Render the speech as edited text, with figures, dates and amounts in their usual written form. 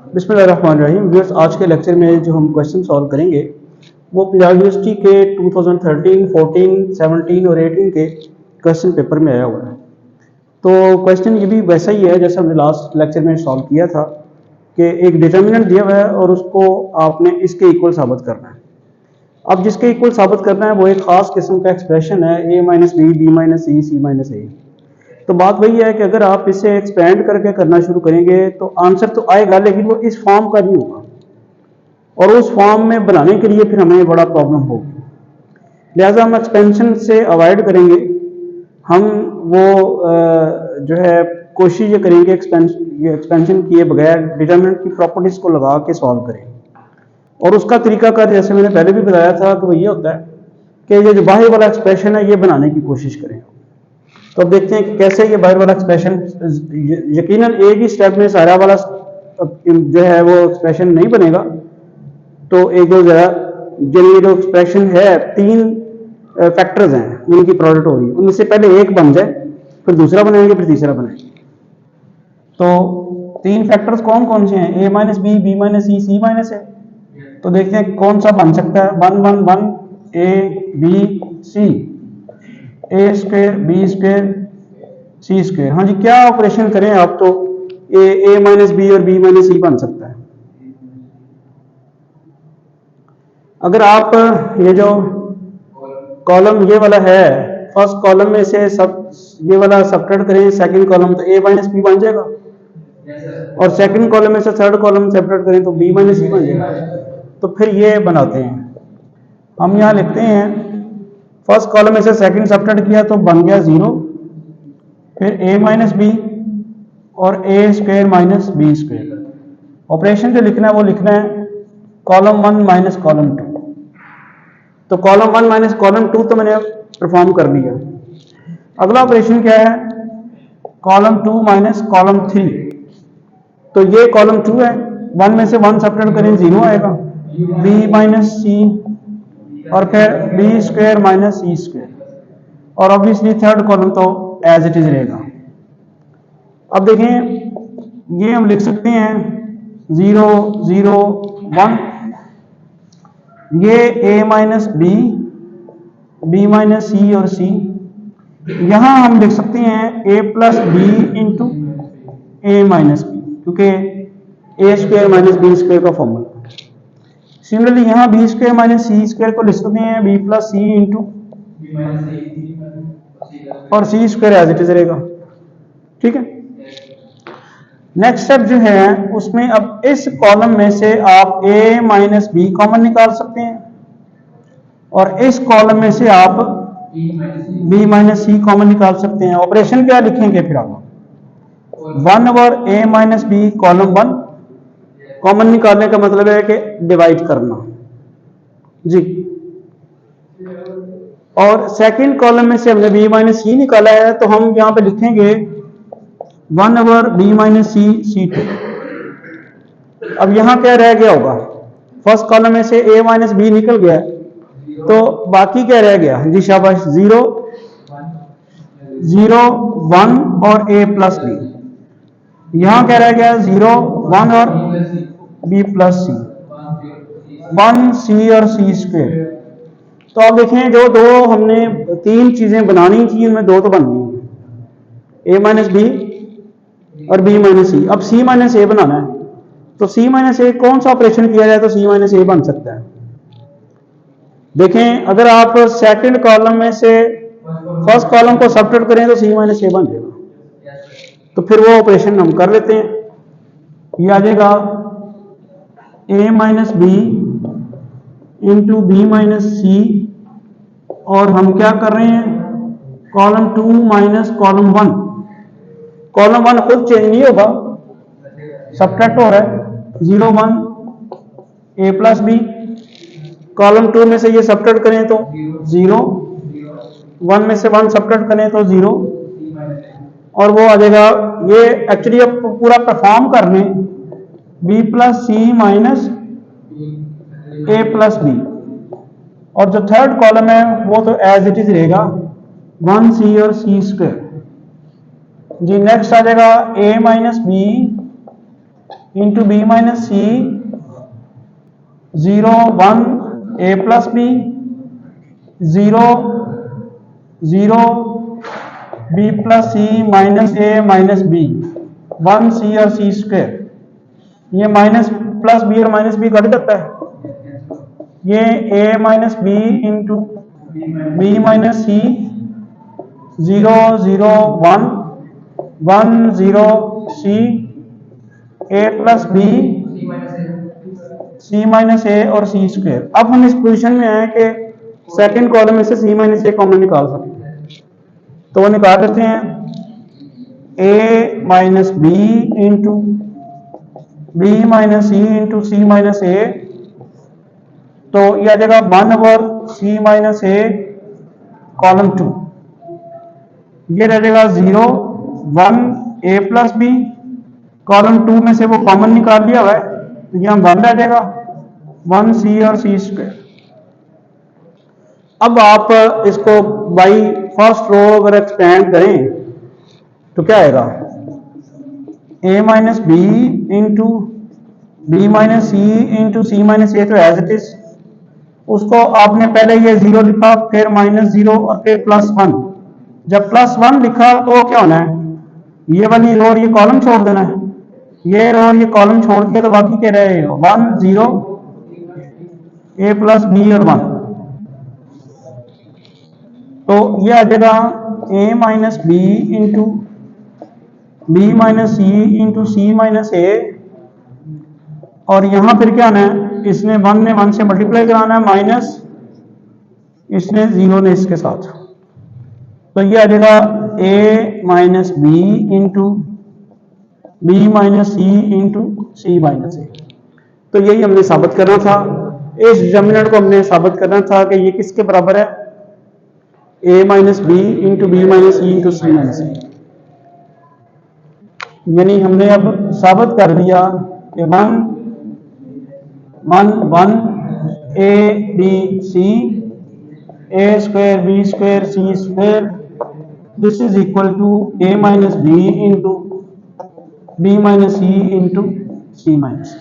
बिस्मिल्लाहिर्रहमानिर्रहीम। व्यूअर्स, आज के लेक्चर में जो हम क्वेश्चन सॉल्व करेंगे वो पंजाब यूनिवर्सिटी के 2013, 14, 17 और 18 के क्वेश्चन पेपर में आया हुआ है। तो क्वेश्चन ये भी वैसा ही है जैसा हमने लास्ट लेक्चर में सॉल्व किया था कि एक डिटर्मिनेंट दिया हुआ है और उसको आपने इसके इक्वल साबित करना है। अब जिसके इक्वल साबित करना है वो एक खास किस्म का एक्सप्रेशन है a minus B, B minus C, C minus A. तो बात वही है कि अगर आप इसे एक्सपेंड करके करना शुरू करेंगे तो आंसर तो आएगा, लेकिन वो इस फॉर्म का नहीं होगा और उस फॉर्म में बनाने के लिए फिर हमें बड़ा प्रॉब्लम होगी। लिहाजा हम एक्सपेंशन से अवॉइड करेंगे। हम वो जो है कोशिश ये करेंगे एक्सपेंशन किए बगैर डिटरमिनेंट की प्रॉपर्टीज को लगा के सॉल्व करें। और उसका तरीकाकार जैसे मैंने पहले भी बताया था कि वो ये होता है कि ये जो बाहर वाला एक्सप्रेशन है ये बनाने की कोशिश करें। तो अब देखते हैं कि कैसे ये बाहर वाला एक्सप्रेशन, यकीनन एक ही स्टेप में सारा वाला जो है वो एक्सप्रेशन नहीं बनेगा। तो एक दो जरा ये जो एक्सप्रेशन है, तीन फैक्टर्स हैं उनकी प्रोडक्ट हो रही है, उनमें से पहले एक बन जाए फिर दूसरा बनाएंगे फिर तीसरा बनाएंगे। तो तीन फैक्टर्स कौन कौन से हैं? a minus B, B minus C, C minus A. तो देखते हैं कौन सा बन सकता है। 1 1 1 a b c, A square B square C square. हाँ जी, क्या ऑपरेशन करें आप तो ए माइनस बी और बी माइनस सी बन सकता है। अगर आप ये जो कॉलम ये वाला है, फर्स्ट कॉलम में से सब ये वाला सब्ट्रैक्ट करें सेकंड कॉलम, तो ए माइनस बी बन जाएगा। और सेकंड कॉलम में से थर्ड कॉलम सब्ट्रैक्ट करें तो बी माइनस सी बन जाएगा। तो फिर ये बनाते हैं हम, यहाँ लिखते हैं फर्स्ट कॉलम में से सेकंड सब्ट्रैक्ट किया तो बन गया 0, फिर a माइनस बी और A square minus B square. Operation जो लिखना है वो लिखना है कॉलम 1 माइनस कॉलम 2। तो कॉलम 1 माइनस कॉलम 2 तो मैंने परफॉर्म कर लिया। अगला ऑपरेशन क्या है? Column 2 minus column 3। तो ये कॉलम 2 है, 1 में से 1 सब्ट्रैक्ट करें 0 आएगा, b माइनस सी और फिर B square minus C square. और ऑब्वियसली थर्ड कॉलम तो एज इट इज रहेगा। अब देखें ये हम लिख सकते हैं 0 0 1, ये a minus B, B minus C और c। यहां हम लिख सकते हैं a plus B into A minus B, क्योंकि A square minus B square का फॉर्मूला। सिमिलरली यहां B square minus C square को लिख सकते हैं बी प्लस सी इंटू और C square as it is रहेगा। ठीक है। नेक्स्ट स्टेप जो है उसमें अब इस कॉलम में से आप a माइनस बी कॉमन निकाल सकते हैं और इस कॉलम में से आप b माइनस सी कॉमन निकाल सकते हैं। ऑपरेशन क्या लिखेंगे फिर आप? 1 over a minus B column 1 common निकालने का मतलब है कि डिवाइड करना जी। और सेकंड कॉलम में से हमने b माइनस सी निकाला है तो हम यहां पे लिखेंगे 1 ओवर बी माइनस सी c2। अब यहां क्या रह गया होगा? फर्स्ट कॉलम में से a माइनस बी निकल गया तो बाकी क्या रह गया जी? शाबाश, 0 0 1 और a प्लस बी। यहां क्या रह गया? 0 1 और b प्लस सी, 1 c और c स्क्वेयर। तो आप देखें जो दो हमने तीन चीजें बनानी थी उनमें दो तो बन गई, a माइनस बी और b माइनस सी। अब c माइनस ए बनाना है तो c माइनस ए कौन सा ऑपरेशन किया जाए तो c माइनस ए बन सकता है? देखें अगर आप सेकंड कॉलम में से फर्स्ट कॉलम को सब्ट्रैक्ट करें तो c माइनस ए बन जाएगा। तो फिर वो ऑपरेशन हम कर लेते हैं। ये आ जाएगा a minus B into B minus C और हम क्या कर रहे हैं? Column 2 minus column 1। कॉलम 1 खुद चेंज नहीं होगा, सब्ट्रैक्ट हो रहा है 0 1 a प्लस बी। कॉलम 2 में से ये सब्ट्रैक्ट करें तो 0, 1 में से 1 सब्ट्रैक्ट करें तो 0 और वो आ जाएगा। ये एक्चुअली अब पूरा परफॉर्म कर लें b plus C minus a plus B और जो थर्ड कॉलम है वो तो एज इट इज रहेगा 1c और c स्क्वायर जी। नेक्स्ट आ जाएगा a minus B into B minus C 0 1 A plus B 0 0 B plus C minus A minus B 1 C और सी स्क्वायर। ये माइनस प्लस बी और माइनस बी कट जाता है। ये A minus B into B minus C 0 0 1 1 0 C A plus B C minus A और C square. अब हम इस पोजीशन में आए कि सेकंड कॉलम में से सी माइनस ए कॉमन निकाल सकते हैं, तो वो निकाल देते हैं। A minus B into B minus C into C minus A, तो यह आ जाएगा 1 over C minus A column 2। ये रह जाएगा 0 1 ए प्लस बी, कॉलम 2 में से वो कॉमन निकाल लिया हुआ है, तो यहाँ 1 रह जाएगा 1 सी और सी स्क्वायर। अब आप इसको बाई फर्स्ट रो अगर एक्सपेंड करें तो क्या आएगा, A minus B into B minus C into C minus A, तो एज इट इज उसको आपने पहले ये 0 लिखा, फिर -0 और फिर +1। जब +1 लिखा तो क्या होना है, ये वाली रो और ये कॉलम छोड़ देना है, ये रो और ये कॉलम छोड़ दिया तो बाकी क्या रहेगा 1 0 ए प्लस बी और 1। तो ये आ जाएगा A minus B into B minus C into C minus A, और यहां फिर क्या आना है, इसने 1 ने 1 से मल्टीप्लाई कराना है, माइनस इसने 0 ने इसके साथ, तो ये आ जाएगा A minus B into B minus C into C minus A. तो यही हमने साबित करना था, इस डिटर्मिनेंट को हमने साबित करना था कि ये किसके बराबर है, A minus B into B minus C into C minus A. यानी हमने अब साबित कर दिया कि 1 1 1 A B C A square B square C square, this is equal to A minus B into B minus C into C minus.